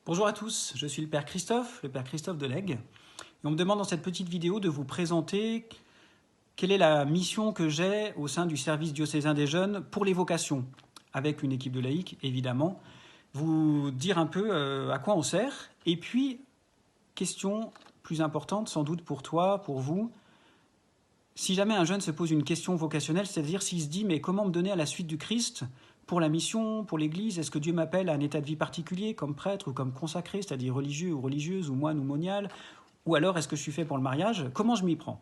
Bonjour à tous, je suis le Père Christophe Delègue. Et on me demande dans cette petite vidéo de vous présenter quelle est la mission que j'ai au sein du service diocésain des jeunes pour les vocations, avec une équipe de laïcs évidemment, vous dire un peu à quoi on sert, et puis, question plus importante sans doute pour toi, pour vous, si jamais un jeune se pose une question vocationnelle, c'est-à-dire s'il se dit « mais comment me donner à la suite du Christ pour la mission, pour l'Église? Est-ce que Dieu m'appelle à un état de vie particulier, comme prêtre ou comme consacré, c'est-à-dire religieux ou religieuse, ou moine ou monial? Ou alors est-ce que je suis fait pour le mariage? Comment je m'y prends ?»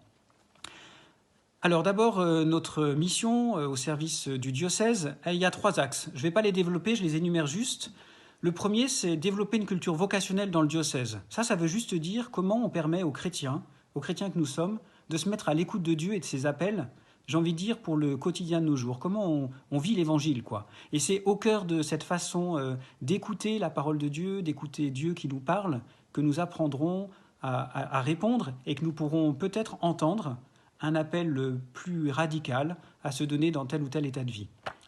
Alors d'abord, notre mission au service du diocèse, il y a 3 axes. Je ne vais pas les développer, je les énumère juste. Le premier, c'est développer une culture vocationnelle dans le diocèse. Ça veut juste dire comment on permet aux chrétiens que nous sommes, de se mettre à l'écoute de Dieu et de ses appels, j'ai envie de dire, pour le quotidien de nos jours. Comment on vit l'évangile, quoi. Et c'est au cœur de cette façon d'écouter la parole de Dieu, d'écouter Dieu qui nous parle, que nous apprendrons à répondre et que nous pourrons peut-être entendre un appel plus radical à se donner dans tel ou tel état de vie.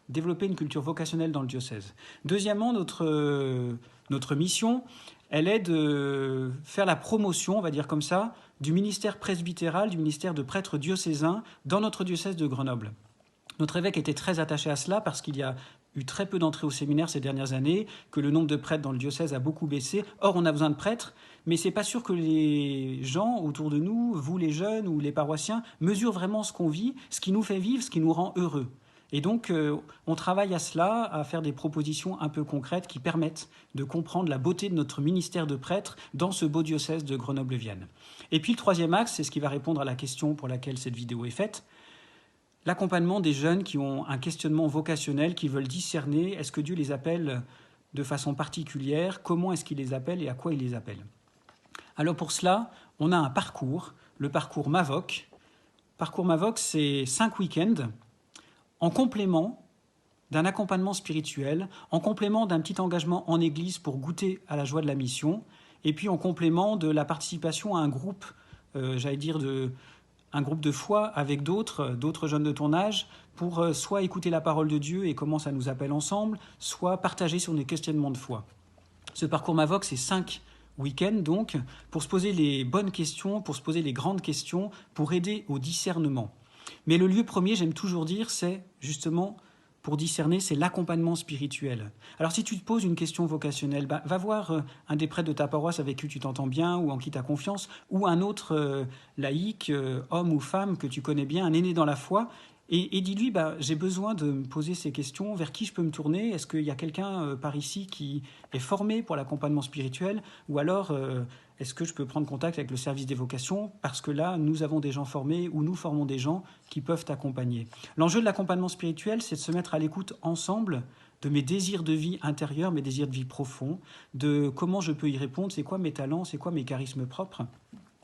Développer une culture vocationnelle dans le diocèse. Deuxièmement, notre mission, elle est de faire la promotion, on va dire comme ça, du ministère presbytéral, du ministère de prêtre diocésain dans notre diocèse de Grenoble. Notre évêque était très attaché à cela parce qu'il y a eu très peu d'entrées au séminaire ces dernières années, que le nombre de prêtres dans le diocèse a beaucoup baissé. Or, on a besoin de prêtres, mais ce n'est pas sûr que les gens autour de nous, vous les jeunes ou les paroissiens, mesurent vraiment ce qu'on vit, ce qui nous fait vivre, ce qui nous rend heureux. Et donc, on travaille à cela, à faire des propositions un peu concrètes qui permettent de comprendre la beauté de notre ministère de prêtre dans ce beau diocèse de Grenoble-Vienne. Et puis le troisième axe, c'est ce qui va répondre à la question pour laquelle cette vidéo est faite, l'accompagnement des jeunes qui ont un questionnement vocationnel, qui veulent discerner est-ce que Dieu les appelle de façon particulière, comment est-ce qu'il les appelle et à quoi il les appelle. Alors pour cela, on a un parcours, le parcours MAVOC. Parcours MAVOC, c'est 5 week-ends en complément d'un accompagnement spirituel, en complément d'un petit engagement en église pour goûter à la joie de la mission, et puis en complément de la participation à un groupe, un groupe de foi avec d'autres jeunes de ton âge, pour soit écouter la parole de Dieu et comment ça nous appelle ensemble, soit partager sur des questionnements de foi. Ce parcours MAVOC, c'est 5 week-ends donc, pour se poser les bonnes questions, pour se poser les grandes questions, pour aider au discernement. Mais le lieu premier, j'aime toujours dire, c'est justement, pour discerner, c'est l'accompagnement spirituel. Alors si tu te poses une question vocationnelle, va voir un des prêtres de ta paroisse avec qui tu t'entends bien ou en qui tu as confiance, ou un autre laïc, homme ou femme que tu connais bien, un aîné dans la foi, et dis-lui, j'ai besoin de me poser ces questions, vers qui je peux me tourner? Est-ce qu'il y a quelqu'un par ici qui est formé pour l'accompagnement spirituel? Ou alors, est-ce que je peux prendre contact avec le service des vocations? Parce que là, nous avons des gens formés ou nous formons des gens qui peuvent t'accompagner. L'enjeu de l'accompagnement spirituel, c'est de se mettre à l'écoute ensemble de mes désirs de vie intérieurs, mes désirs de vie profonds, de comment je peux y répondre, c'est quoi mes talents, c'est quoi mes charismes propres.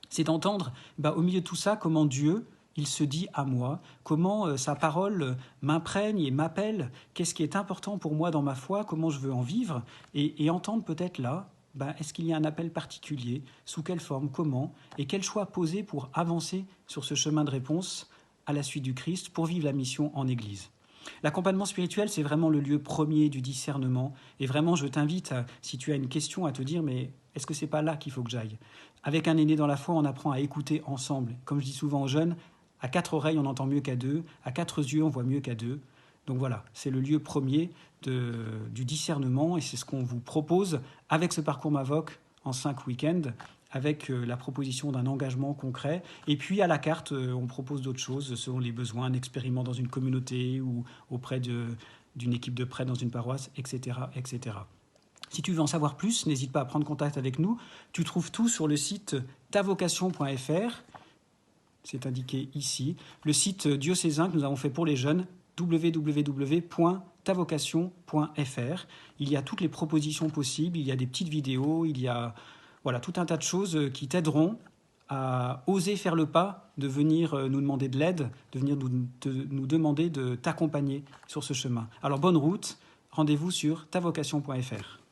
C'est d'entendre, au milieu de tout ça, comment Dieu, il se dit à moi, comment sa parole m'imprègne et m'appelle, qu'est-ce qui est important pour moi dans ma foi, comment je veux en vivre, et entendre peut-être là, est-ce qu'il y a un appel particulier, sous quelle forme, comment, et quel choix poser pour avancer sur ce chemin de réponse à la suite du Christ, pour vivre la mission en Église. L'accompagnement spirituel, c'est vraiment le lieu premier du discernement, et vraiment je t'invite, si tu as une question, à te dire, mais est-ce que c'est pas là qu'il faut que j'aille? Avec un aîné dans la foi, on apprend à écouter ensemble. Comme je dis souvent aux jeunes, à 4 oreilles, on entend mieux qu'à 2. À 4 yeux, on voit mieux qu'à 2. Donc voilà, c'est le lieu premier du discernement et c'est ce qu'on vous propose avec ce parcours MAVOC en 5 week-ends, avec la proposition d'un engagement concret. Et puis à la carte, on propose d'autres choses selon les besoins, un expériment dans une communauté ou auprès d'une équipe de prêtres dans une paroisse, etc., etc. Si tu veux en savoir plus, n'hésite pas à prendre contact avec nous. Tu trouves tout sur le site tavocation.fr. C'est indiqué ici, le site diocésain que nous avons fait pour les jeunes, www.tavocation.fr. Il y a toutes les propositions possibles, il y a des petites vidéos, il y a tout un tas de choses qui t'aideront à oser faire le pas de venir nous demander de l'aide, de venir nous demander de t'accompagner sur ce chemin. Alors bonne route, rendez-vous sur tavocation.fr.